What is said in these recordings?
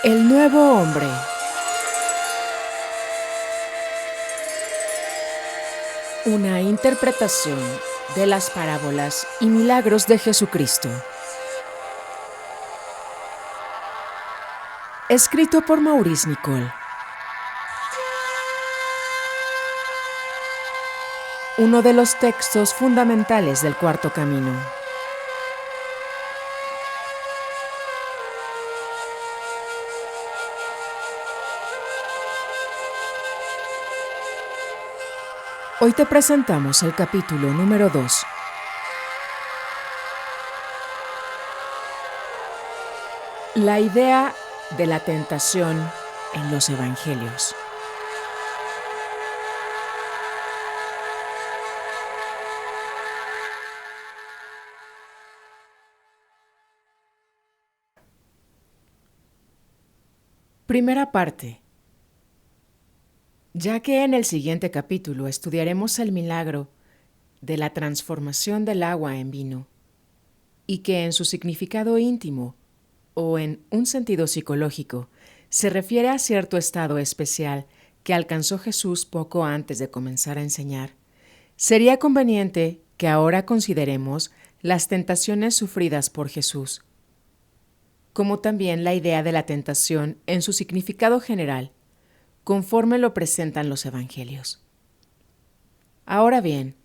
El nuevo hombre. Una interpretación de las parábolas y milagros de Jesucristo. Escrito por Maurice Nicoll. Uno de los textos fundamentales del Cuarto Camino. Hoy te presentamos el capítulo número 2. La idea de la tentación en los evangelios. Primera parte. Ya que en el siguiente capítulo estudiaremos el milagro de la transformación del agua en vino, y que en su significado íntimo, o en un sentido psicológico, se refiere a cierto estado especial que alcanzó Jesús poco antes de comenzar a enseñar, sería conveniente que ahora consideremos las tentaciones sufridas por Jesús, como también la idea de la tentación en su significado general, conforme lo presentan los evangelios. Ahora bien,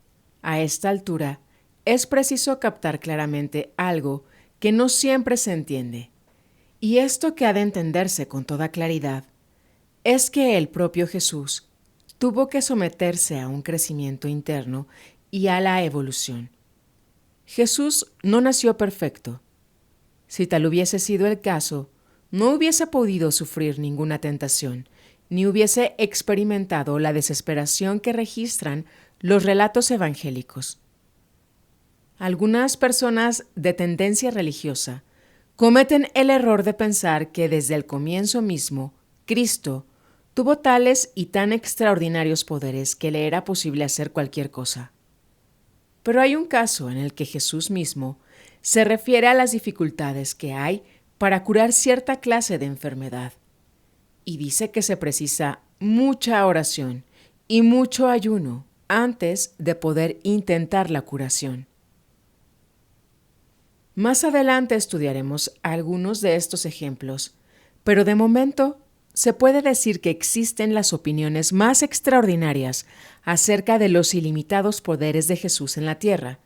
a esta altura, es preciso captar claramente algo que no siempre se entiende, y esto que ha de entenderse con toda claridad, es que el propio Jesús tuvo que someterse a un crecimiento interno y a la evolución. Jesús no nació perfecto. Si tal hubiese sido el caso, no hubiese podido sufrir ninguna tentación, ni hubiese experimentado la desesperación que registran los relatos evangélicos. Algunas personas de tendencia religiosa cometen el error de pensar que desde el comienzo mismo, Cristo tuvo tales y tan extraordinarios poderes que le era posible hacer cualquier cosa. Pero hay un caso en el que Jesús mismo se refiere a las dificultades que hay para curar cierta clase de enfermedad, y dice que se precisa mucha oración y mucho ayuno antes de poder intentar la curación. Más adelante estudiaremos algunos de estos ejemplos, pero de momento se puede decir que existen las opiniones más extraordinarias acerca de los ilimitados poderes de Jesús en la tierra,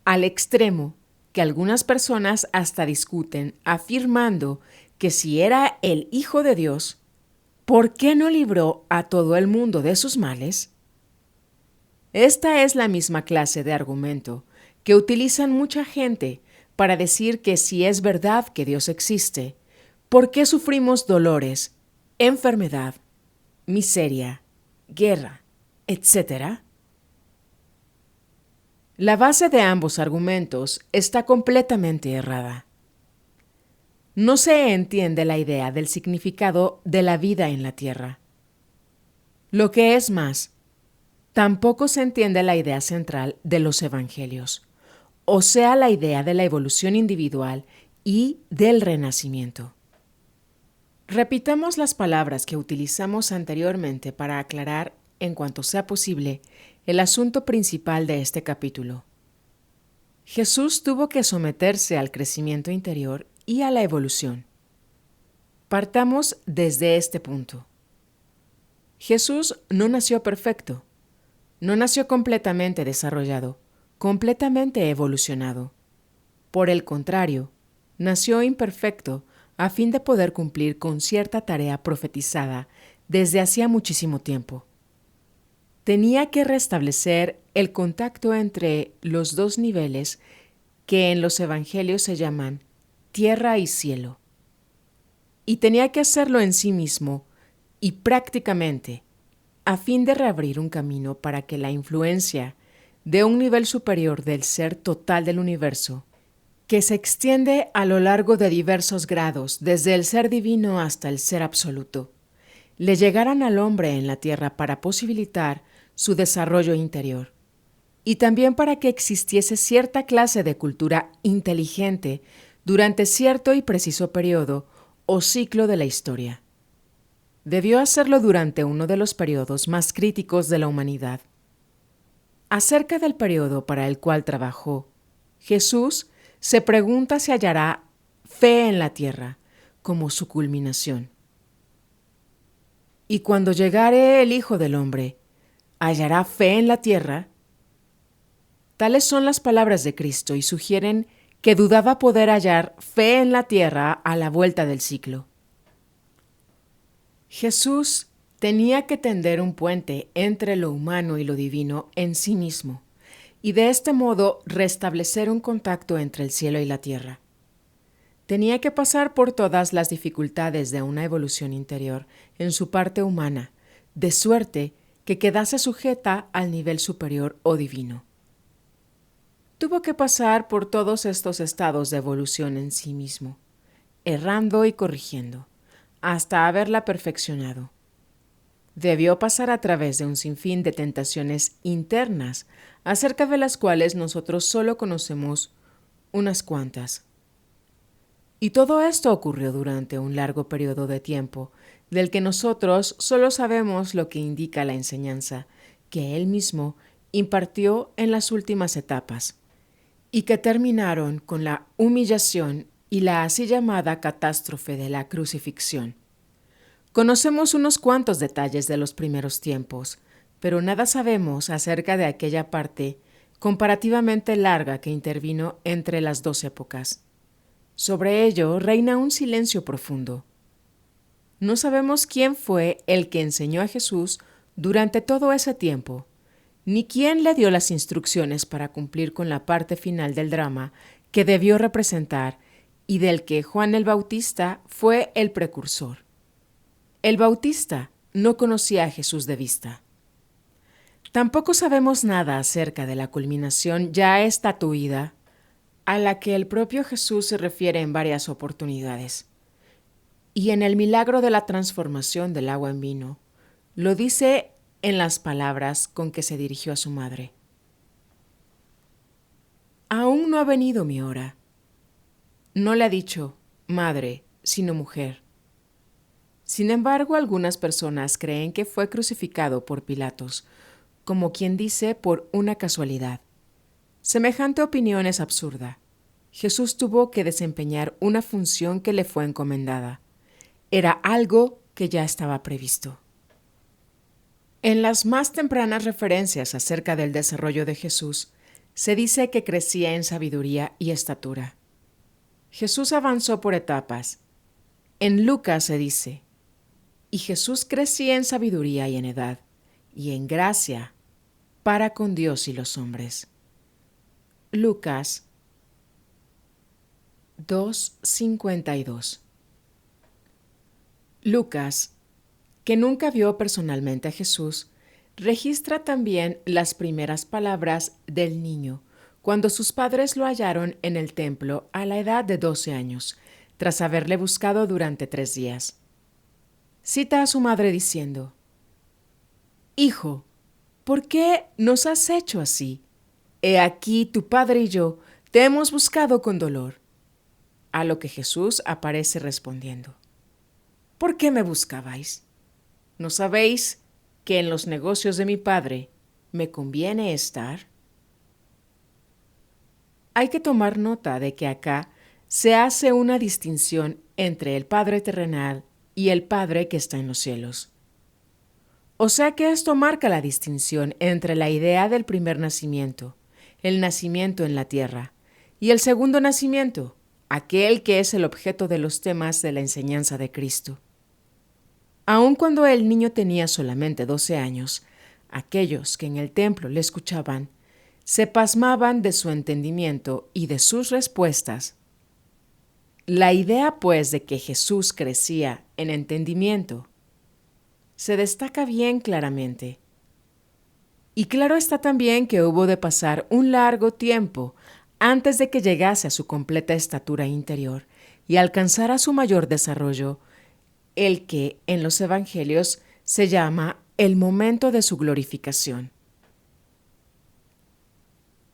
al extremo que algunas personas hasta discuten afirmando que si era el Hijo de Dios, ¿por qué no libró a todo el mundo de sus males? Esta es la misma clase de argumento que utilizan mucha gente para decir que si es verdad que Dios existe, ¿por qué sufrimos dolores, enfermedad, miseria, guerra, etcétera? La base de ambos argumentos está completamente errada. No se entiende la idea del significado de la vida en la tierra. Lo que es más, tampoco se entiende la idea central de los evangelios, o sea, la idea de la evolución individual y del renacimiento. Repitamos las palabras que utilizamos anteriormente para aclarar, en cuanto sea posible, el asunto principal de este capítulo. Jesús tuvo que someterse al crecimiento interior y a la evolución. Partamos desde este punto. Jesús no nació perfecto, no nació completamente desarrollado, completamente evolucionado. Por el contrario, nació imperfecto a fin de poder cumplir con cierta tarea profetizada desde hacía muchísimo tiempo. Tenía que restablecer el contacto entre los dos niveles que en los evangelios se llaman tierra y cielo. Y tenía que hacerlo en sí mismo y prácticamente, a fin de reabrir un camino para que la influencia de un nivel superior del ser total del universo, que se extiende a lo largo de diversos grados, desde el ser divino hasta el ser absoluto, le llegaran al hombre en la tierra para posibilitar su desarrollo interior, y también para que existiese cierta clase de cultura inteligente durante cierto y preciso periodo o ciclo de la historia. Debió hacerlo durante uno de los periodos más críticos de la humanidad. Acerca del periodo para el cual trabajó, Jesús se pregunta si hallará fe en la tierra como su culminación. Y cuando llegare el Hijo del Hombre, ¿hallará fe en la tierra? Tales son las palabras de Cristo y sugieren que dudaba poder hallar fe en la tierra a la vuelta del ciclo. Jesús tenía que tender un puente entre lo humano y lo divino en sí mismo, y de este modo restablecer un contacto entre el cielo y la tierra. Tenía que pasar por todas las dificultades de una evolución interior en su parte humana, de suerte que quedase sujeta al nivel superior o divino. Tuvo que pasar por todos estos estados de evolución en sí mismo, errando y corrigiendo, hasta haberla perfeccionado. Debió pasar a través de un sinfín de tentaciones internas, acerca de las cuales nosotros solo conocemos unas cuantas. Y todo esto ocurrió durante un largo periodo de tiempo, del que nosotros solo sabemos lo que indica la enseñanza que él mismo impartió en las últimas etapas, y que terminaron con la humillación y la así llamada catástrofe de la crucifixión. Conocemos unos cuantos detalles de los primeros tiempos, pero nada sabemos acerca de aquella parte comparativamente larga que intervino entre las dos épocas. Sobre ello reina un silencio profundo. No sabemos quién fue el que enseñó a Jesús durante todo ese tiempo, ni quién le dio las instrucciones para cumplir con la parte final del drama que debió representar y del que Juan el Bautista fue el precursor. El Bautista no conocía a Jesús de vista. Tampoco sabemos nada acerca de la culminación ya estatuida a la que el propio Jesús se refiere en varias oportunidades. Y en el milagro de la transformación del agua en vino, lo dice en las palabras con que se dirigió a su madre. Aún no ha venido mi hora. No le ha dicho madre, sino mujer. Sin embargo, algunas personas creen que fue crucificado por Pilatos, como quien dice por una casualidad. Semejante opinión es absurda. Jesús tuvo que desempeñar una función que le fue encomendada. Era algo que ya estaba previsto. En las más tempranas referencias acerca del desarrollo de Jesús, se dice que crecía en sabiduría y estatura. Jesús avanzó por etapas. En Lucas se dice: y Jesús crecía en sabiduría y en edad, y en gracia, para con Dios y los hombres. Lucas 2:52. Lucas, que nunca vio personalmente a Jesús, registra también las primeras palabras del niño, cuando sus padres lo hallaron en el templo a la edad de 12 años, tras haberle buscado durante 3 días. Cita a su madre diciendo: Hijo, ¿por qué nos has hecho así? He aquí tu padre y yo te hemos buscado con dolor. A lo que Jesús aparece respondiendo: ¿por qué me buscabais? ¿No sabéis que en los negocios de mi padre me conviene estar? Hay que tomar nota de que acá se hace una distinción entre el Padre terrenal y el Padre que está en los cielos. O sea que esto marca la distinción entre la idea del primer nacimiento, el nacimiento en la tierra, y el segundo nacimiento, aquel que es el objeto de los temas de la enseñanza de Cristo. Aun cuando el niño tenía solamente 12 años, aquellos que en el templo le escuchaban se pasmaban de su entendimiento y de sus respuestas. La idea, pues, de que Jesús crecía en entendimiento se destaca bien claramente. Y claro está también que hubo de pasar un largo tiempo antes de que llegase a su completa estatura interior y alcanzara su mayor desarrollo, el que en los evangelios se llama el momento de su glorificación.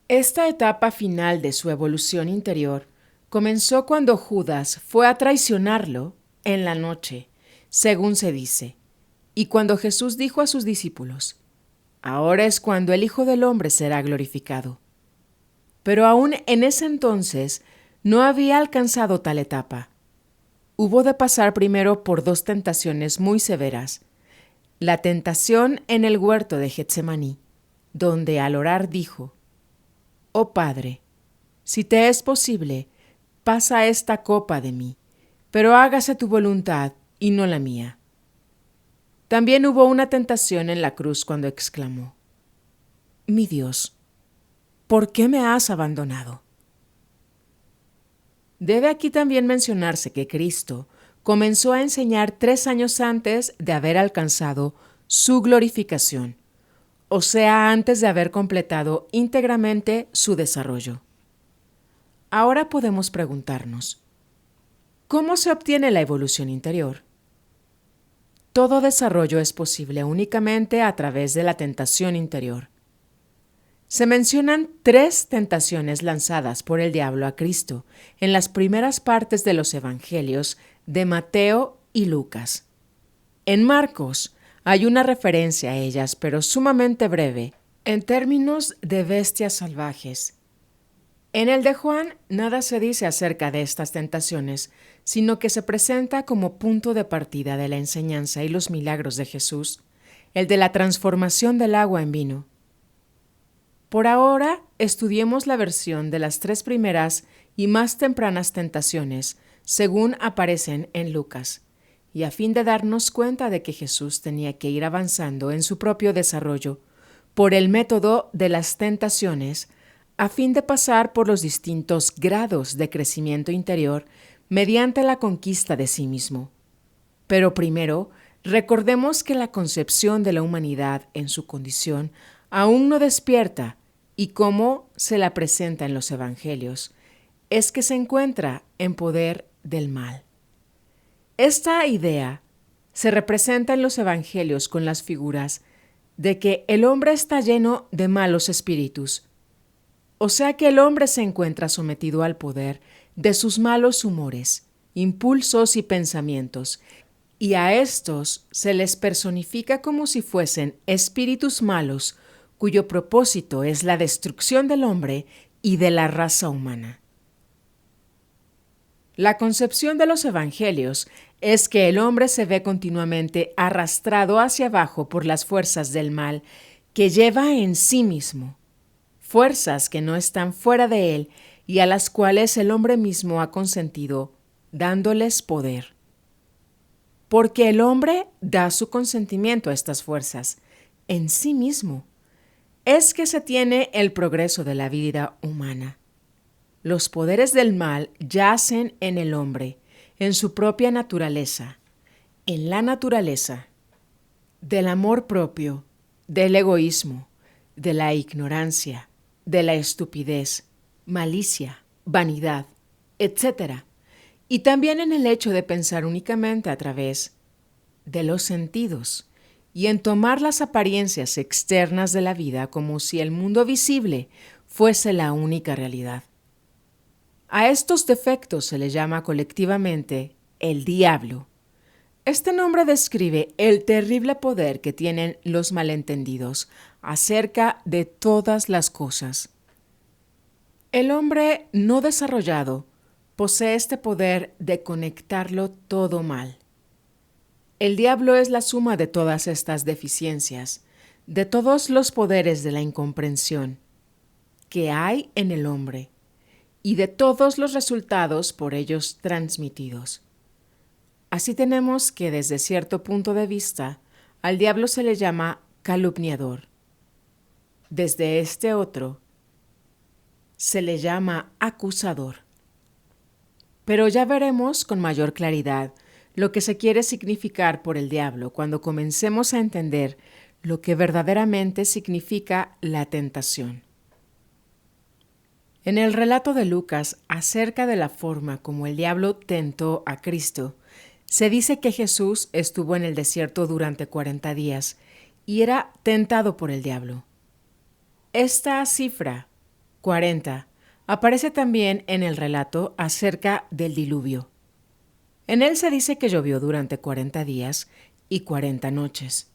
Esta etapa final de su evolución interior comenzó cuando Judas fue a traicionarlo en la noche, según se dice. Y cuando Jesús dijo a sus discípulos, ahora es cuando el Hijo del Hombre será glorificado. Pero aún en ese entonces no había alcanzado tal etapa. Hubo de pasar primero por dos tentaciones muy severas. La tentación en el huerto de Getsemaní, donde al orar dijo, oh Padre, si te es posible, pasa esta copa de mí, pero hágase tu voluntad y no la mía. También hubo una tentación en la cruz cuando exclamó, mi Dios, ¿por qué me has abandonado? Debe aquí también mencionarse que Cristo comenzó a enseñar 3 años antes de haber alcanzado su glorificación, o sea, antes de haber completado íntegramente su desarrollo. Ahora podemos preguntarnos, ¿cómo se obtiene la evolución interior? Todo desarrollo es posible únicamente a través de la tentación interior. Se mencionan 3 tentaciones lanzadas por el diablo a Cristo en las primeras partes de los evangelios de Mateo y Lucas. En Marcos hay una referencia a ellas, pero sumamente breve, en términos de bestias salvajes. En el de Juan nada se dice acerca de estas tentaciones, sino que se presenta como punto de partida de la enseñanza y los milagros de Jesús, el de la transformación del agua en vino. Por ahora, estudiemos la versión de las 3 primeras y más tempranas tentaciones, según aparecen en Lucas, y a fin de darnos cuenta de que Jesús tenía que ir avanzando en su propio desarrollo por el método de las tentaciones, a fin de pasar por los distintos grados de crecimiento interior mediante la conquista de sí mismo. Pero primero, recordemos que la concepción de la humanidad en su condición aún no despierta, y cómo se la presenta en los evangelios, es que se encuentra en poder del mal. Esta idea se representa en los evangelios con las figuras de que el hombre está lleno de malos espíritus, o sea que el hombre se encuentra sometido al poder de sus malos humores, impulsos y pensamientos, y a estos se les personifica como si fuesen espíritus malos cuyo propósito es la destrucción del hombre y de la raza humana. La concepción de los evangelios es que el hombre se ve continuamente arrastrado hacia abajo por las fuerzas del mal que lleva en sí mismo, fuerzas que no están fuera de él y a las cuales el hombre mismo ha consentido, dándoles poder. Porque el hombre da su consentimiento a estas fuerzas en sí mismo, es que se tiene el progreso de la vida humana. Los poderes del mal yacen en el hombre, en su propia naturaleza, en la naturaleza del amor propio, del egoísmo, de la ignorancia, de la estupidez, malicia, vanidad, etc. Y también en el hecho de pensar únicamente a través de los sentidos y en tomar las apariencias externas de la vida como si el mundo visible fuese la única realidad. A estos defectos se le llama colectivamente el diablo. Este nombre describe el terrible poder que tienen los malentendidos acerca de todas las cosas. El hombre no desarrollado posee este poder de conectarlo todo mal. El diablo es la suma de todas estas deficiencias, de todos los poderes de la incomprensión que hay en el hombre y de todos los resultados por ellos transmitidos. Así tenemos que desde cierto punto de vista al diablo se le llama calumniador. Desde este otro se le llama acusador. Pero ya veremos con mayor claridad lo que se quiere significar por el diablo cuando comencemos a entender lo que verdaderamente significa la tentación. En el relato de Lucas acerca de la forma como el diablo tentó a Cristo, se dice que Jesús estuvo en el desierto durante 40 días y era tentado por el diablo. Esta cifra, 40, aparece también en el relato acerca del diluvio. En él se dice que llovió durante 40 días y 40 noches.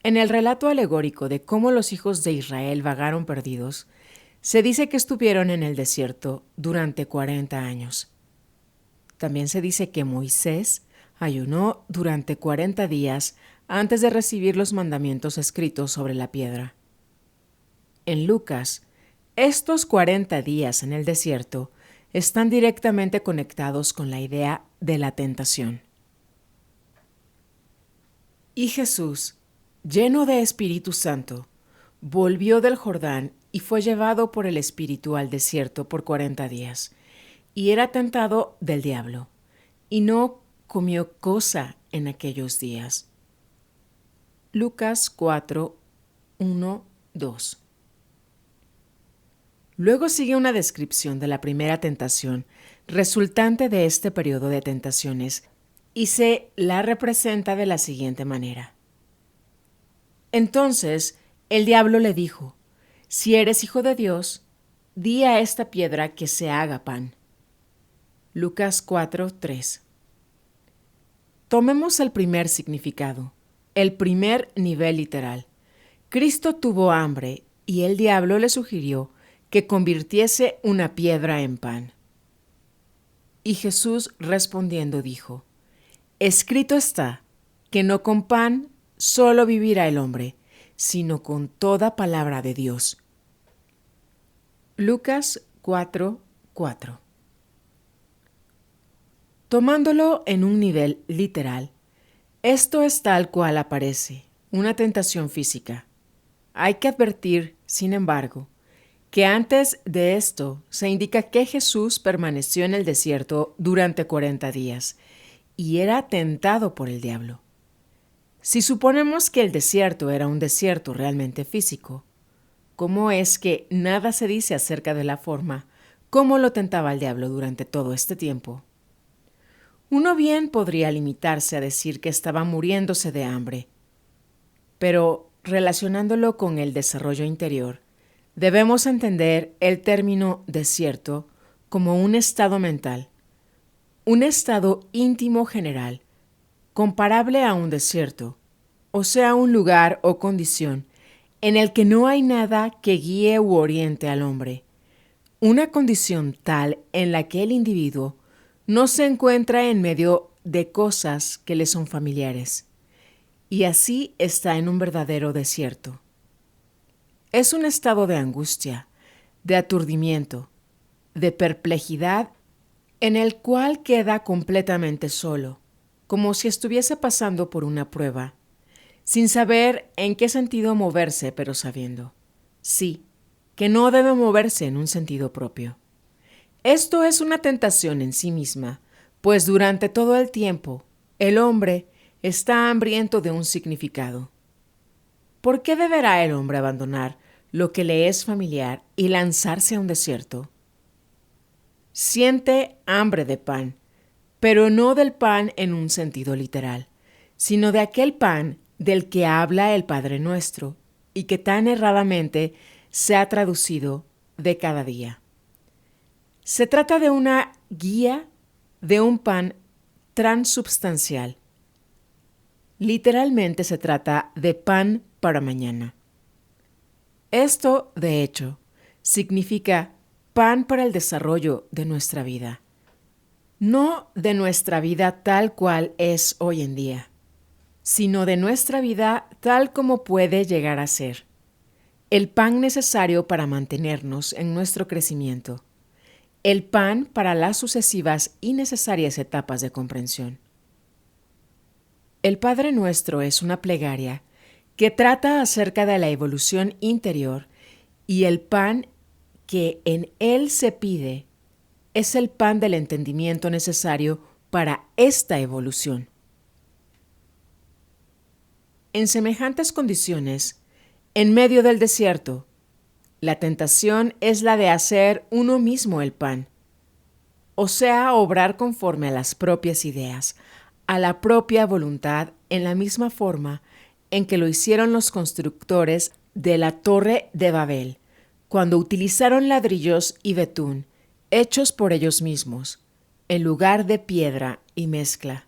En el relato alegórico de cómo los hijos de Israel vagaron perdidos, se dice que estuvieron en el desierto durante 40 años. También se dice que Moisés ayunó durante 40 días antes de recibir los mandamientos escritos sobre la piedra. En Lucas, estos 40 días en el desierto están directamente conectados con la idea de la tentación. Y Jesús, lleno de Espíritu Santo, volvió del Jordán y fue llevado por el Espíritu al desierto por 40 días, y era tentado del diablo, y no comió cosa en aquellos días. Lucas 4, 1, 2. Luego sigue una descripción de la primera tentación resultante de este periodo de tentaciones y se la representa de la siguiente manera. Entonces el diablo le dijo: si eres hijo de Dios, di a esta piedra que se haga pan. Lucas 4, 3. Tomemos el primer significado, el primer nivel literal. Cristo tuvo hambre y el diablo le sugirió que convirtiese una piedra en pan. Y Jesús respondiendo dijo: escrito está, que no con pan solo vivirá el hombre, sino con toda palabra de Dios. Lucas 4, 4. Tomándolo en un nivel literal, esto es tal cual aparece, una tentación física. Hay que advertir, sin embargo, que antes de esto se indica que Jesús permaneció en el desierto durante 40 días y era tentado por el diablo. Si suponemos que el desierto era un desierto realmente físico, ¿cómo es que nada se dice acerca de la forma cómo lo tentaba el diablo durante todo este tiempo? Uno bien podría limitarse a decir que estaba muriéndose de hambre, pero relacionándolo con el desarrollo interior, debemos entender el término desierto como un estado mental, un estado íntimo general, comparable a un desierto, o sea, un lugar o condición en el que no hay nada que guíe u oriente al hombre, una condición tal en la que el individuo no se encuentra en medio de cosas que le son familiares, y así está en un verdadero desierto. Es un estado de angustia, de aturdimiento, de perplejidad en el cual queda completamente solo, como si estuviese pasando por una prueba, sin saber en qué sentido moverse, pero sabiendo, sí, que no debe moverse en un sentido propio. Esto es una tentación en sí misma, pues durante todo el tiempo el hombre está hambriento de un significado. ¿Por qué deberá el hombre abandonar lo que le es familiar y lanzarse a un desierto? Siente hambre de pan, pero no del pan en un sentido literal, sino de aquel pan del que habla el Padre Nuestro y que tan erradamente se ha traducido de cada día. Se trata de una guía de un pan transubstancial. Literalmente se trata de pan para mañana. Esto, de hecho, significa pan para el desarrollo de nuestra vida, no de nuestra vida tal cual es hoy en día, sino de nuestra vida tal como puede llegar a ser, el pan necesario para mantenernos en nuestro crecimiento, el pan para las sucesivas y necesarias etapas de comprensión. El Padre Nuestro es una plegaria que trata acerca de la evolución interior y el pan que en él se pide es el pan del entendimiento necesario para esta evolución. En semejantes condiciones, en medio del desierto, la tentación es la de hacer uno mismo el pan, o sea, obrar conforme a las propias ideas, a la propia voluntad, en la misma forma en que lo hicieron los constructores de la Torre de Babel, cuando utilizaron ladrillos y betún, hechos por ellos mismos, en lugar de piedra y mezcla.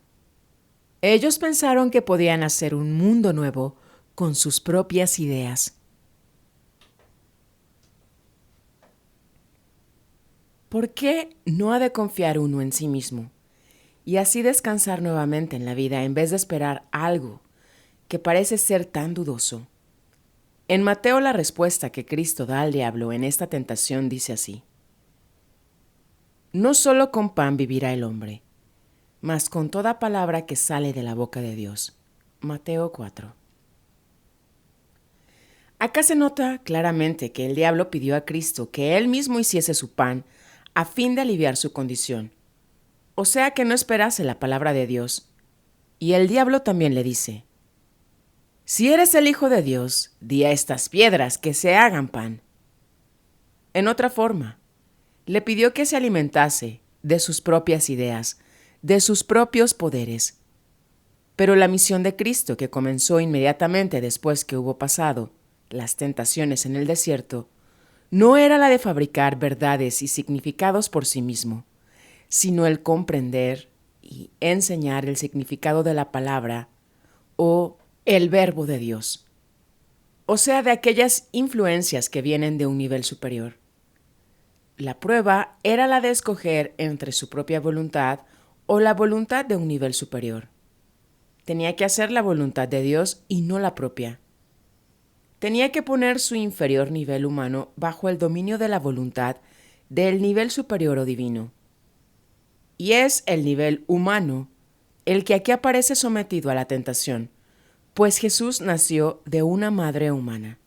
Ellos pensaron que podían hacer un mundo nuevo con sus propias ideas. ¿Por qué no ha de confiar uno en sí mismo y así descansar nuevamente en la vida en vez de esperar algo que parece ser tan dudoso? En Mateo la respuesta que Cristo da al diablo en esta tentación dice así: No solo con pan vivirá el hombre, mas con toda palabra que sale de la boca de Dios. Mateo 4. Acá se nota claramente que el diablo pidió a Cristo que él mismo hiciese su pan a fin de aliviar su condición, o sea que no esperase la palabra de Dios. Y el diablo también le dice: Si eres el Hijo de Dios, di a estas piedras que se hagan pan. En otra forma, le pidió que se alimentase de sus propias ideas, de sus propios poderes. Pero la misión de Cristo, que comenzó inmediatamente después que hubo pasado las tentaciones en el desierto, no era la de fabricar verdades y significados por sí mismo, sino el comprender y enseñar el significado de la palabra o el verbo de Dios, o sea, de aquellas influencias que vienen de un nivel superior. La prueba era la de escoger entre su propia voluntad o la voluntad de un nivel superior. Tenía que hacer la voluntad de Dios y no la propia. Tenía que poner su inferior nivel humano bajo el dominio de la voluntad del nivel superior o divino. Y es el nivel humano el que aquí aparece sometido a la tentación, pues Jesús nació de una madre humana.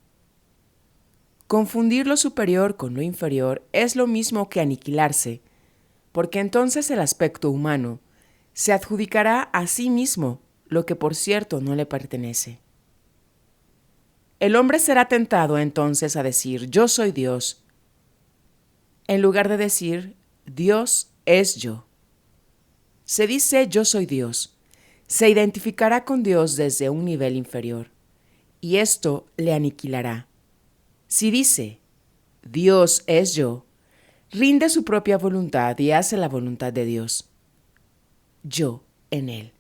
Confundir lo superior con lo inferior es lo mismo que aniquilarse, porque entonces el aspecto humano se adjudicará a sí mismo lo que por cierto no le pertenece. El hombre será tentado entonces a decir yo soy Dios, en lugar de decir Dios es yo. Se dice yo soy Dios, se identificará con Dios desde un nivel inferior, y esto le aniquilará. Si dice Dios es yo, rinde su propia voluntad y hace la voluntad de Dios. Yo en él.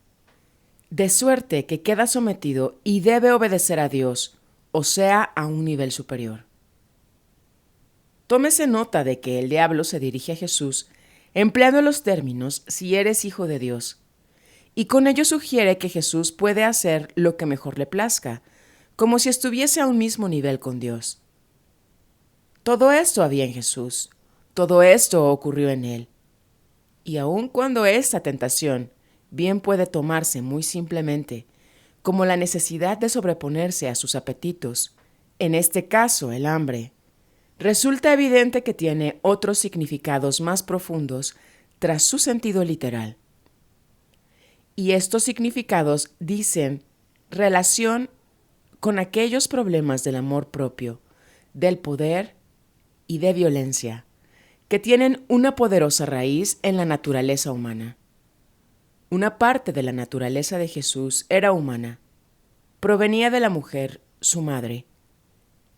De suerte que queda sometido y debe obedecer a Dios, o sea, a un nivel superior. Tómese nota de que el diablo se dirige a Jesús empleando los términos si eres hijo de Dios, y con ello sugiere que Jesús puede hacer lo que mejor le plazca, como si estuviese a un mismo nivel con Dios. Todo esto había en Jesús, todo esto ocurrió en él. Y aun cuando esta tentación bien puede tomarse muy simplemente como la necesidad de sobreponerse a sus apetitos, en este caso el hambre, resulta evidente que tiene otros significados más profundos tras su sentido literal. Y estos significados dicen relación con aquellos problemas del amor propio, del poder y de violencia, que tienen una poderosa raíz en la naturaleza humana. Una parte de la naturaleza de Jesús era humana. Provenía de la mujer, su madre.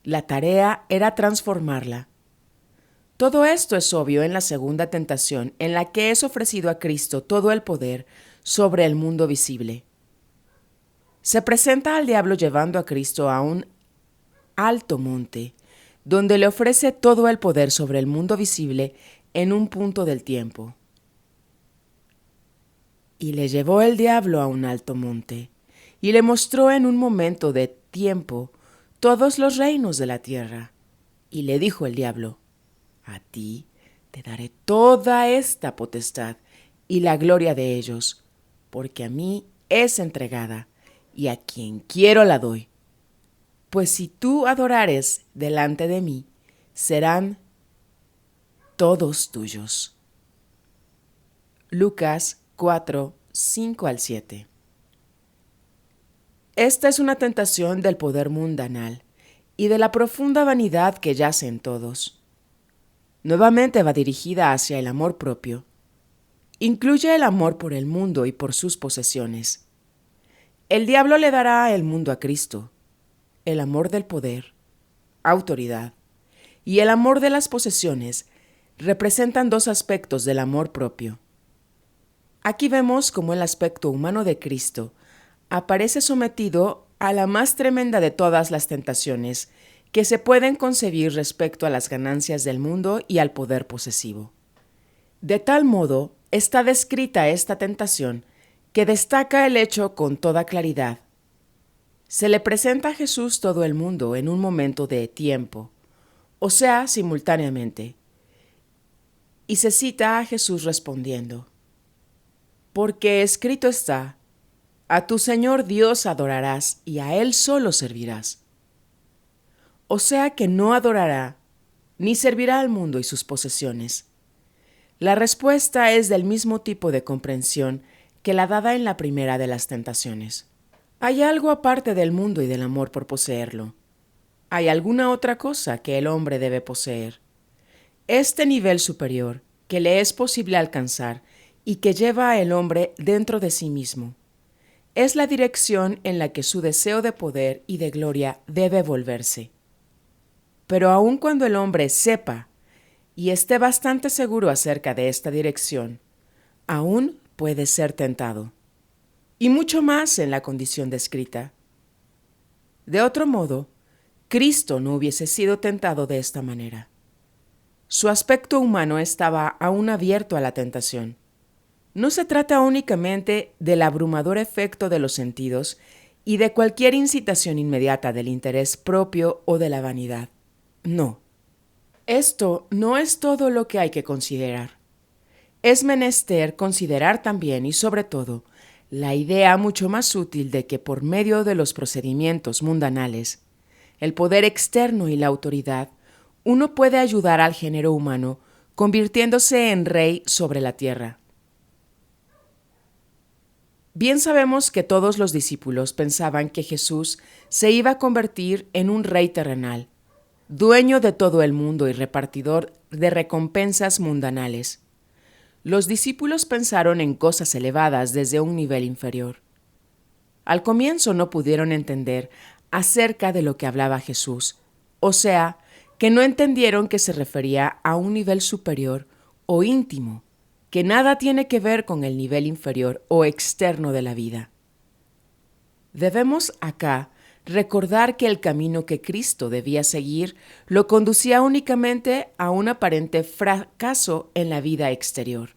La tarea era transformarla. Todo esto es obvio en la segunda tentación, en la que es ofrecido a Cristo todo el poder sobre el mundo visible. Se presenta al diablo llevando a Cristo a un alto monte, donde le ofrece todo el poder sobre el mundo visible en un punto del tiempo. Y le llevó el diablo a un alto monte, y le mostró en un momento de tiempo todos los reinos de la tierra. Y le dijo el diablo: A ti te daré toda esta potestad y la gloria de ellos, porque a mí es entregada, y a quien quiero la doy. Pues si tú adorares delante de mí, serán todos tuyos. Lucas 4, 5 al 7. Esta es una tentación del poder mundanal y de la profunda vanidad que yace en todos. Nuevamente va dirigida hacia el amor propio. Incluye el amor por el mundo y por sus posesiones. El diablo le dará el mundo a Cristo, el amor del poder, autoridad, y el amor de las posesiones representan dos aspectos del amor propio. Aquí vemos cómo el aspecto humano de Cristo aparece sometido a la más tremenda de todas las tentaciones que se pueden concebir respecto a las ganancias del mundo y al poder posesivo. De tal modo está descrita esta tentación que destaca el hecho con toda claridad. Se le presenta a Jesús todo el mundo en un momento de tiempo, o sea, simultáneamente, y se cita a Jesús respondiendo: porque escrito está, a tu Señor Dios adorarás y a Él solo servirás. O sea que no adorará ni servirá al mundo y sus posesiones. La respuesta es del mismo tipo de comprensión que la dada en la primera de las tentaciones. Hay algo aparte del mundo y del amor por poseerlo. Hay alguna otra cosa que el hombre debe poseer. Este nivel superior que le es posible alcanzar y que lleva al hombre dentro de sí mismo es la dirección en la que su deseo de poder y de gloria debe volverse. Pero aun cuando el hombre sepa y esté bastante seguro acerca de esta dirección, aún puede ser tentado, y mucho más en la condición descrita. De otro modo, Cristo no hubiese sido tentado de esta manera. Su aspecto humano estaba aún abierto a la tentación. No se trata únicamente del abrumador efecto de los sentidos y de cualquier incitación inmediata del interés propio o de la vanidad. No. Esto no es todo lo que hay que considerar. Es menester considerar también y sobre todo la idea mucho más útil de que por medio de los procedimientos mundanales, el poder externo y la autoridad, uno puede ayudar al género humano convirtiéndose en rey sobre la tierra. Bien sabemos que todos los discípulos pensaban que Jesús se iba a convertir en un rey terrenal, dueño de todo el mundo y repartidor de recompensas mundanales. Los discípulos pensaron en cosas elevadas desde un nivel inferior. Al comienzo no pudieron entender acerca de lo que hablaba Jesús, o sea, que no entendieron que se refería a un nivel superior o íntimo, que nada tiene que ver con el nivel inferior o externo de la vida. Debemos acá recordar que el camino que Cristo debía seguir lo conducía únicamente a un aparente fracaso en la vida exterior,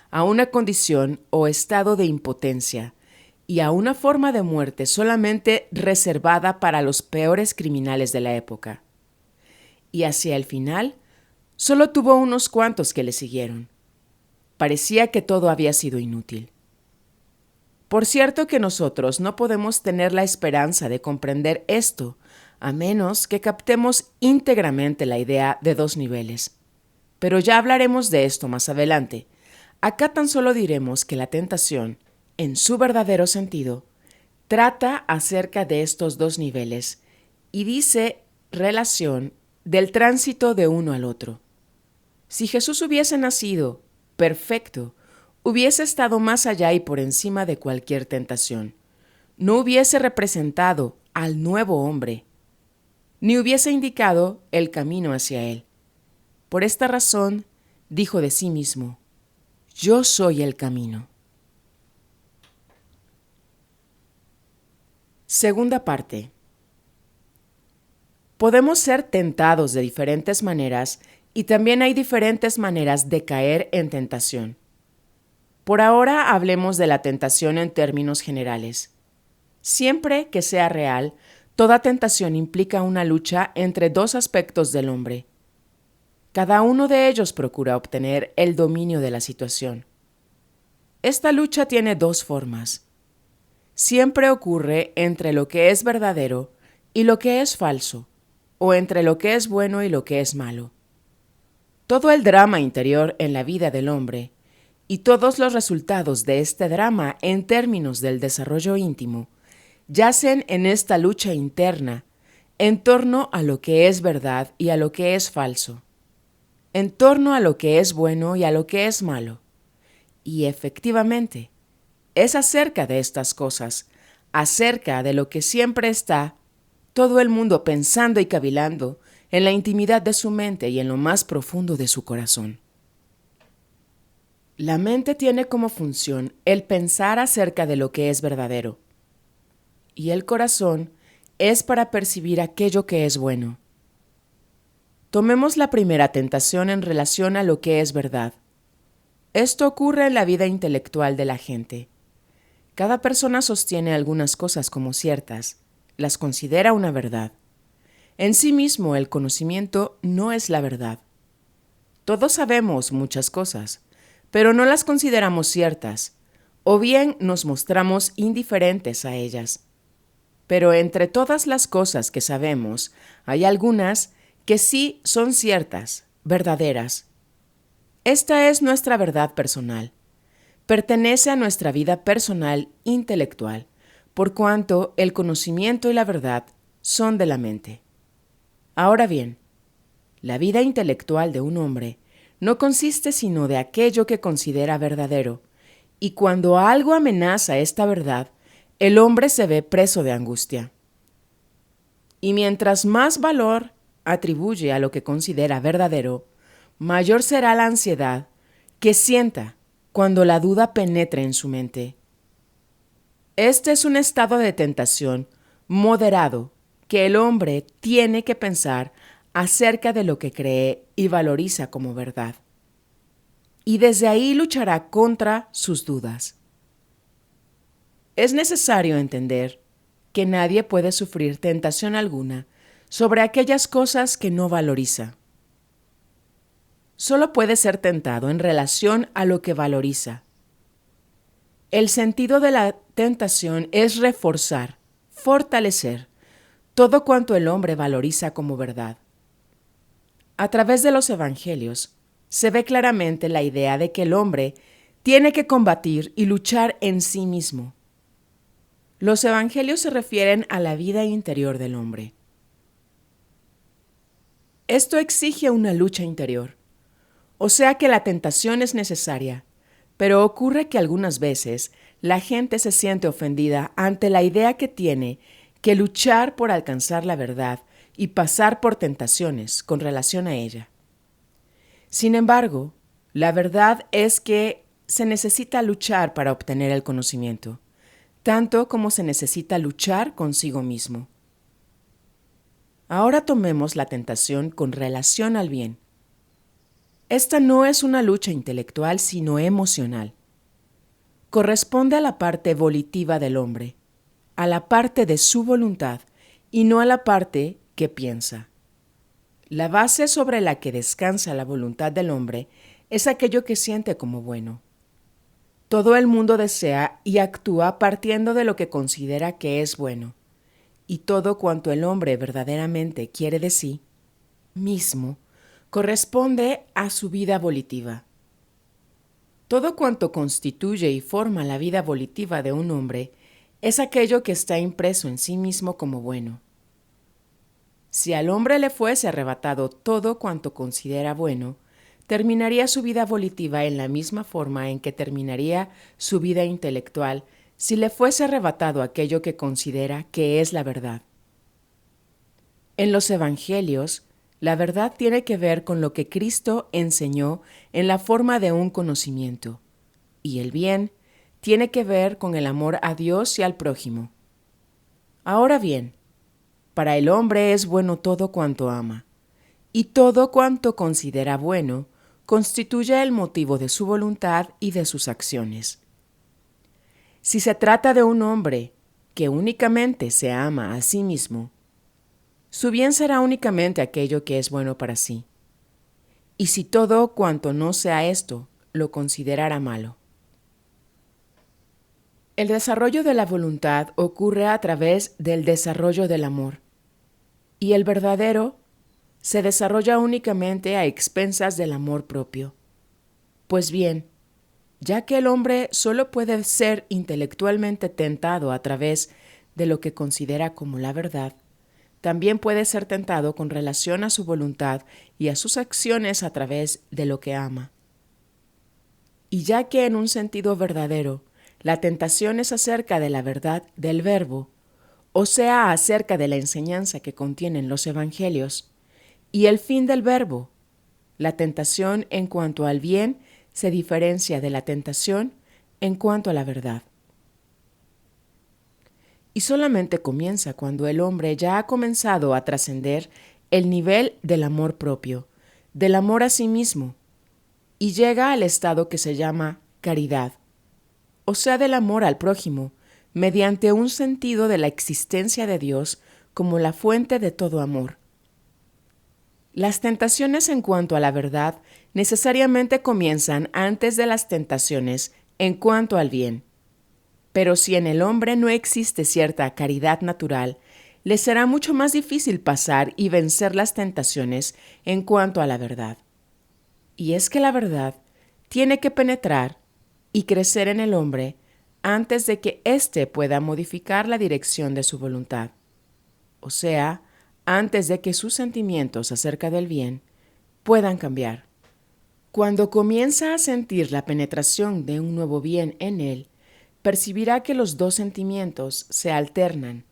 a una condición o estado de impotencia y a una forma de muerte solamente reservada para los peores criminales de la época. Y hacia el final, solo tuvo unos cuantos que le siguieron. Parecía que todo había sido inútil. Por cierto que nosotros no podemos tener la esperanza de comprender esto, a menos que captemos íntegramente la idea de dos niveles. Pero ya hablaremos de esto más adelante. Acá tan solo diremos que la tentación, en su verdadero sentido, trata acerca de estos dos niveles y dice relación del tránsito de uno al otro. Si Jesús hubiese nacido perfecto, hubiese estado más allá y por encima de cualquier tentación. No hubiese representado al nuevo hombre, ni hubiese indicado el camino hacia él. Por esta razón, dijo de sí mismo: yo soy el camino. Segunda parte. Podemos ser tentados de diferentes maneras y también hay diferentes maneras de caer en tentación. Por ahora hablemos de la tentación en términos generales. Siempre que sea real, toda tentación implica una lucha entre dos aspectos del hombre. Cada uno de ellos procura obtener el dominio de la situación. Esta lucha tiene dos formas. Siempre ocurre entre lo que es verdadero y lo que es falso, o entre lo que es bueno y lo que es malo. Todo el drama interior en la vida del hombre y todos los resultados de este drama en términos del desarrollo íntimo yacen en esta lucha interna en torno a lo que es verdad y a lo que es falso, en torno a lo que es bueno y a lo que es malo. Y efectivamente, es acerca de estas cosas, acerca de lo que siempre está todo el mundo pensando y cavilando en la intimidad de su mente y en lo más profundo de su corazón. La mente tiene como función el pensar acerca de lo que es verdadero, y el corazón es para percibir aquello que es bueno. Tomemos la primera tentación en relación a lo que es verdad. Esto ocurre en la vida intelectual de la gente. Cada persona sostiene algunas cosas como ciertas, las considera una verdad. En sí mismo el conocimiento no es la verdad. Todos sabemos muchas cosas, pero no las consideramos ciertas, o bien nos mostramos indiferentes a ellas. Pero entre todas las cosas que sabemos, hay algunas que sí son ciertas, verdaderas. Esta es nuestra verdad personal. Pertenece a nuestra vida personal intelectual, por cuanto el conocimiento y la verdad son de la mente. Ahora bien, la vida intelectual de un hombre no consiste sino de aquello que considera verdadero, y cuando algo amenaza esta verdad, el hombre se ve preso de angustia. Y mientras más valor atribuye a lo que considera verdadero, mayor será la ansiedad que sienta cuando la duda penetre en su mente. Este es un estado de tentación moderado que el hombre tiene que pensar acerca de lo que cree y valoriza como verdad. Y desde ahí luchará contra sus dudas. Es necesario entender que nadie puede sufrir tentación alguna sobre aquellas cosas que no valoriza. Solo puede ser tentado en relación a lo que valoriza. El sentido de la tentación es reforzar, fortalecer todo cuanto el hombre valoriza como verdad. A través de los evangelios se ve claramente la idea de que el hombre tiene que combatir y luchar en sí mismo. Los evangelios se refieren a la vida interior del hombre. Esto exige una lucha interior, o sea que la tentación es necesaria, pero ocurre que algunas veces la gente se siente ofendida ante la idea que tiene que luchar por alcanzar la verdad y pasar por tentaciones con relación a ella. Sin embargo, la verdad es que se necesita luchar para obtener el conocimiento, tanto como se necesita luchar consigo mismo. Ahora tomemos la tentación con relación al bien. Esta no es una lucha intelectual, sino emocional. Corresponde a la parte volitiva del hombre, a la parte de su voluntad y no a la parte que piensa. La base sobre la que descansa la voluntad del hombre es aquello que siente como bueno. Todo el mundo desea y actúa partiendo de lo que considera que es bueno, y todo cuanto el hombre verdaderamente quiere de sí mismo corresponde a su vida volitiva. Todo cuanto constituye y forma la vida volitiva de un hombre es aquello que está impreso en sí mismo como bueno. Si al hombre le fuese arrebatado todo cuanto considera bueno, terminaría su vida volitiva en la misma forma en que terminaría su vida intelectual si le fuese arrebatado aquello que considera que es la verdad. En los evangelios, la verdad tiene que ver con lo que Cristo enseñó en la forma de un conocimiento, y el bien tiene que ver con el amor a Dios y al prójimo. Ahora bien, para el hombre es bueno todo cuanto ama, y todo cuanto considera bueno constituye el motivo de su voluntad y de sus acciones. Si se trata de un hombre que únicamente se ama a sí mismo, su bien será únicamente aquello que es bueno para sí. Y si todo cuanto no sea esto, lo considerará malo. El desarrollo de la voluntad ocurre a través del desarrollo del amor, y el verdadero se desarrolla únicamente a expensas del amor propio. Pues bien, ya que el hombre solo puede ser intelectualmente tentado a través de lo que considera como la verdad, también puede ser tentado con relación a su voluntad y a sus acciones a través de lo que ama. Y ya que en un sentido verdadero, la tentación es acerca de la verdad del verbo, o sea, acerca de la enseñanza que contienen los evangelios, y el fin del verbo, la tentación en cuanto al bien se diferencia de la tentación en cuanto a la verdad. Y solamente comienza cuando el hombre ya ha comenzado a trascender el nivel del amor propio, del amor a sí mismo, y llega al estado que se llama caridad, o sea, del amor al prójimo, mediante un sentido de la existencia de Dios como la fuente de todo amor. Las tentaciones en cuanto a la verdad necesariamente comienzan antes de las tentaciones en cuanto al bien. Pero si en el hombre no existe cierta caridad natural, le será mucho más difícil pasar y vencer las tentaciones en cuanto a la verdad. Y es que la verdad tiene que penetrar y crecer en el hombre antes de que éste pueda modificar la dirección de su voluntad. O sea, antes de que sus sentimientos acerca del bien puedan cambiar. Cuando comienza a sentir la penetración de un nuevo bien en él, percibirá que los dos sentimientos se alternan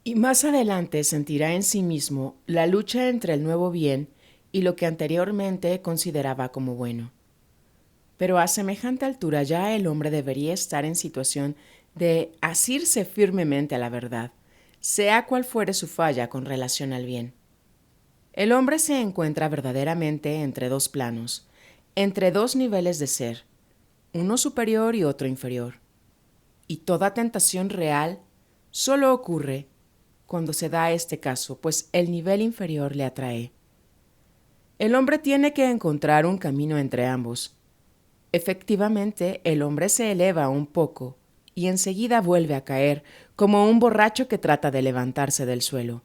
y más adelante sentirá en sí mismo la lucha entre el nuevo bien y lo que anteriormente consideraba como bueno. Pero a semejante altura ya el hombre debería estar en situación de asirse firmemente a la verdad, sea cual fuere su falla con relación al bien. El hombre se encuentra verdaderamente entre dos planos, entre dos niveles de ser, uno superior y otro inferior. Y toda tentación real solo ocurre cuando se da este caso, pues el nivel inferior le atrae. El hombre tiene que encontrar un camino entre ambos. Efectivamente, el hombre se eleva un poco y enseguida vuelve a caer como un borracho que trata de levantarse del suelo.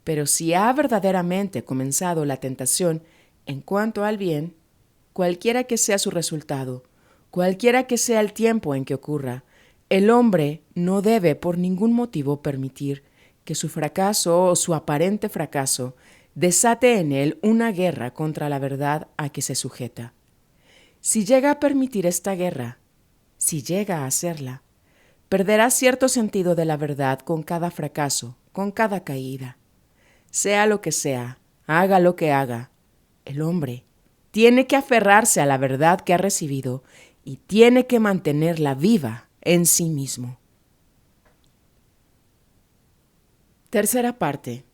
Pero si ha verdaderamente comenzado la tentación en cuanto al bien, cualquiera que sea su resultado, cualquiera que sea el tiempo en que ocurra, el hombre no debe por ningún motivo permitir que su fracaso o su aparente fracaso desate en él una guerra contra la verdad a que se sujeta. Si llega a permitir esta guerra, si llega a hacerla, perderá cierto sentido de la verdad con cada fracaso, con cada caída. Sea lo que sea, haga lo que haga, el hombre tiene que aferrarse a la verdad que ha recibido y tiene que mantenerla viva en sí mismo. Tercera parte.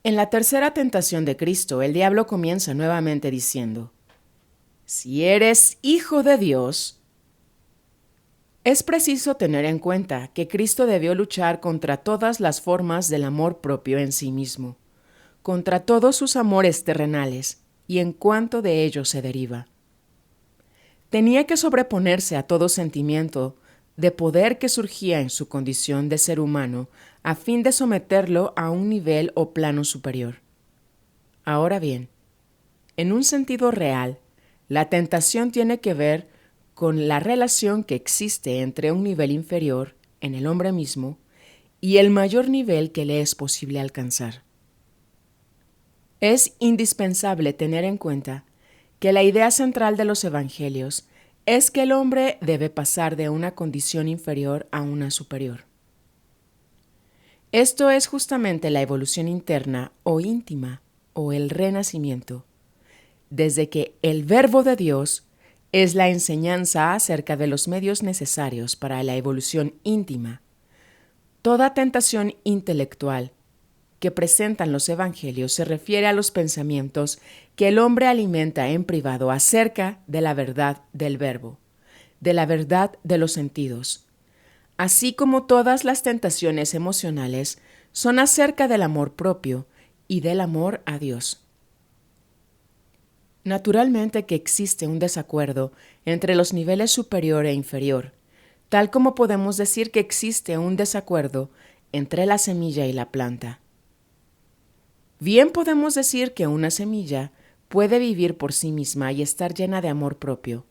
En la tercera tentación de Cristo, el diablo comienza nuevamente diciendo: si eres hijo de Dios. Es preciso tener en cuenta que Cristo debió luchar contra todas las formas del amor propio en sí mismo, contra todos sus amores terrenales y en cuanto de ellos se deriva. Tenía que sobreponerse a todo sentimiento de poder que surgía en su condición de ser humano a fin de someterlo a un nivel o plano superior. Ahora bien, en un sentido real, la tentación tiene que ver con la relación que existe entre un nivel inferior en el hombre mismo y el mayor nivel que le es posible alcanzar. Es indispensable tener en cuenta que la idea central de los evangelios es que el hombre debe pasar de una condición inferior a una superior. Esto es justamente la evolución interna o íntima o el renacimiento, desde que el Verbo de Dios es la enseñanza acerca de los medios necesarios para la evolución íntima. Toda tentación intelectual que presentan los evangelios se refiere a los pensamientos que el hombre alimenta en privado acerca de la verdad del verbo, de la verdad de los sentidos, así como todas las tentaciones emocionales son acerca del amor propio y del amor a Dios. Naturalmente que existe un desacuerdo entre los niveles superior e inferior, tal como podemos decir que existe un desacuerdo entre la semilla y la planta. Bien podemos decir que una semilla puede vivir por sí misma y estar llena de amor propio,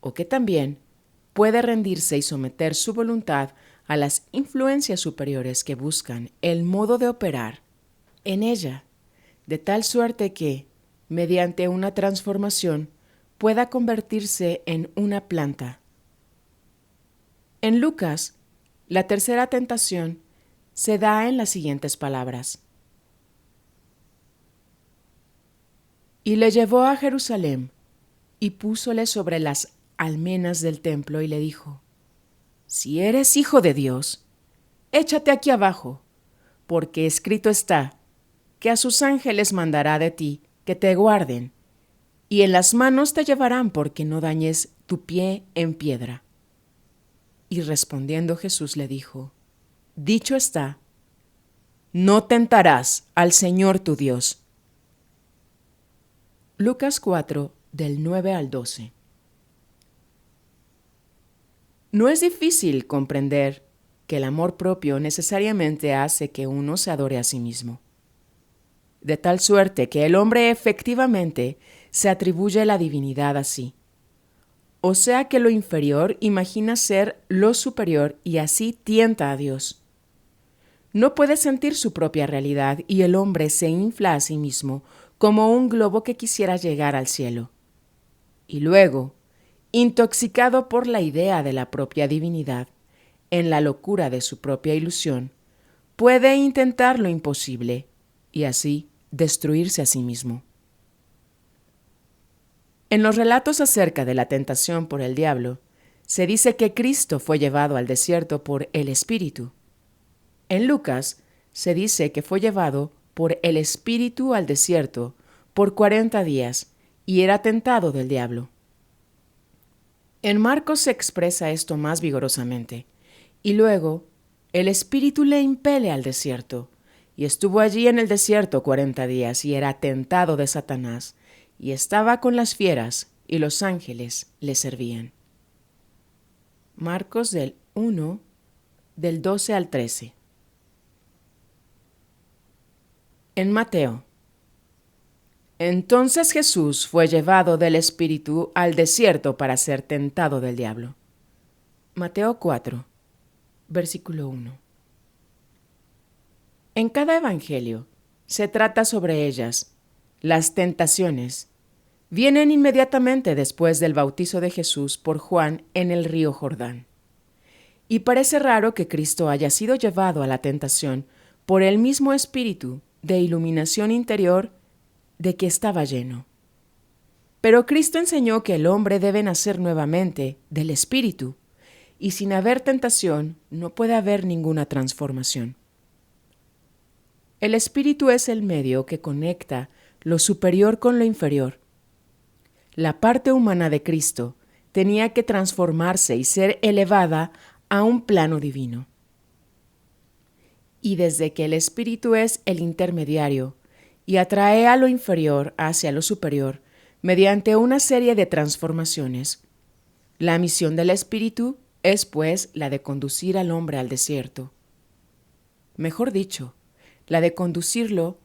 o que también puede rendirse y someter su voluntad a las influencias superiores que buscan el modo de operar en ella, de tal suerte que, mediante una transformación, pueda convertirse en una planta. En Lucas, la tercera tentación se da en las siguientes palabras: y le llevó a Jerusalén y púsole sobre las almenas del templo y le dijo: Si eres hijo de Dios, échate aquí abajo, porque escrito está que a sus ángeles mandará de ti que te guarden, y en las manos te llevarán porque no dañes tu pie en piedra. Y respondiendo Jesús le dijo: Dicho está, no tentarás al Señor tu Dios. Lucas 4, del 9 al 12. No es difícil comprender que el amor propio necesariamente hace que uno se adore a sí mismo, de tal suerte que el hombre efectivamente se atribuye la divinidad a sí. O sea que lo inferior imagina ser lo superior y así tienta a Dios. No puede sentir su propia realidad y el hombre se infla a sí mismo como un globo que quisiera llegar al cielo. Y luego, intoxicado por la idea de la propia divinidad, en la locura de su propia ilusión, puede intentar lo imposible y así destruirse a sí mismo. En los relatos acerca de la tentación por el diablo, se dice que Cristo fue llevado al desierto por el Espíritu. En Lucas se dice que fue llevado por el Espíritu al desierto por 40 días y era tentado del diablo. En Marcos se expresa esto más vigorosamente, y luego el Espíritu le impele al desierto, y estuvo allí en el desierto 40 días y era tentado de Satanás, y estaba con las fieras, y los ángeles le servían. Marcos del 1, del 12 al 13. En Mateo. Entonces Jesús fue llevado del Espíritu al desierto para ser tentado del diablo. Mateo 4, versículo 1. En cada evangelio se trata sobre ellas. Las tentaciones vienen inmediatamente después del bautizo de Jesús por Juan en el río Jordán. Y parece raro que Cristo haya sido llevado a la tentación por el mismo espíritu de iluminación interior de que estaba lleno. Pero Cristo enseñó que el hombre debe nacer nuevamente del espíritu, y sin haber tentación no puede haber ninguna transformación. El espíritu es el medio que conecta lo superior con lo inferior. La parte humana de Cristo tenía que transformarse y ser elevada a un plano divino. Y desde que el espíritu es el intermediario y atrae a lo inferior hacia lo superior mediante una serie de transformaciones, la misión del espíritu es pues la de conducir al hombre al desierto. Mejor dicho, la de conducirlo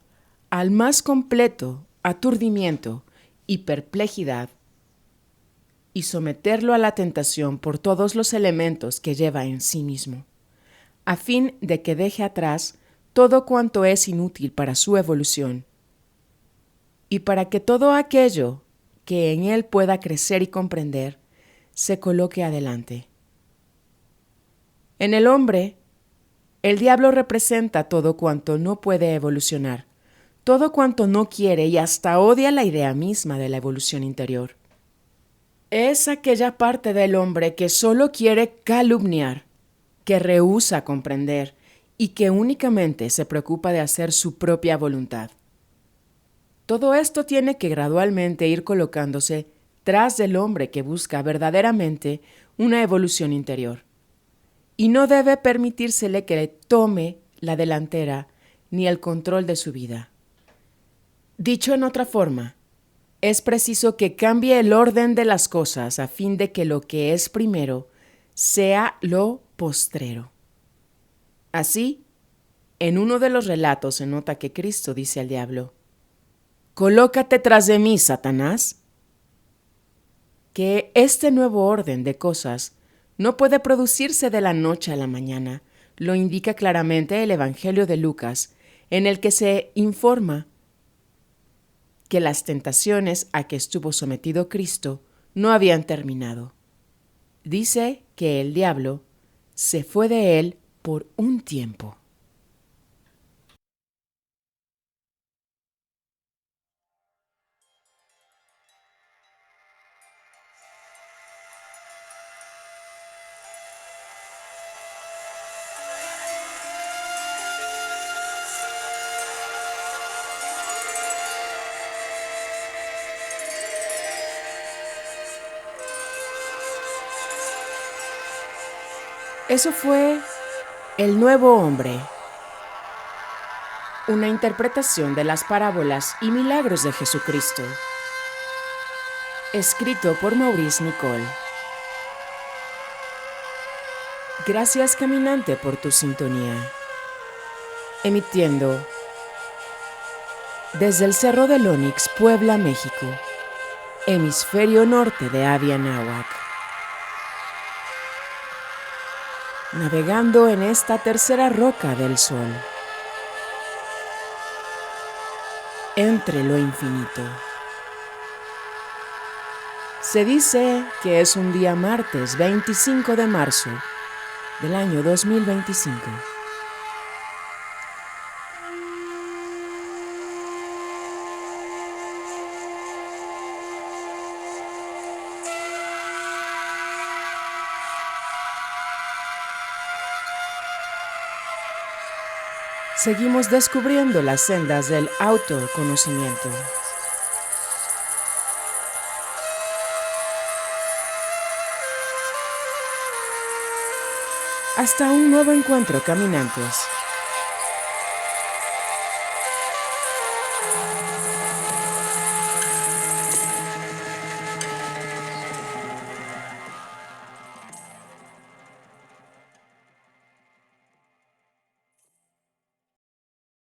al más completo aturdimiento y perplejidad y someterlo a la tentación por todos los elementos que lleva en sí mismo, a fin de que deje atrás todo cuanto es inútil para su evolución, y para que todo aquello que en él pueda crecer y comprender se coloque adelante. En el hombre, el diablo representa todo cuanto no puede evolucionar, todo cuanto no quiere y hasta odia la idea misma de la evolución interior. Es aquella parte del hombre que solo quiere calumniar, que rehúsa comprender y que únicamente se preocupa de hacer su propia voluntad. Todo esto tiene que gradualmente ir colocándose tras del hombre que busca verdaderamente una evolución interior. Y no debe permitírsele que le tome la delantera ni el control de su vida. Dicho en otra forma, es preciso que cambie el orden de las cosas a fin de que lo que es primero sea lo postrero. Así, en uno de los relatos se nota que Cristo dice al diablo: «Colócate tras de mí, Satanás». Que este nuevo orden de cosas no puede producirse de la noche a la mañana, lo indica claramente el Evangelio de Lucas, en el que se informa que las tentaciones a que estuvo sometido Cristo no habían terminado. Dice que el diablo se fue de él por un tiempo. Eso fue El Nuevo Hombre, una interpretación de las parábolas y milagros de Jesucristo, escrito por Maurice Nicole. Gracias, caminante, por tu sintonía. Emitiendo desde el Cerro del Onix, Puebla, México, hemisferio norte de Avia Náhuac. Navegando en esta tercera roca del sol, entre lo infinito. Se dice que es un día martes 25 de marzo del año 2025. Seguimos descubriendo las sendas del autoconocimiento. Hasta un nuevo encuentro, caminantes.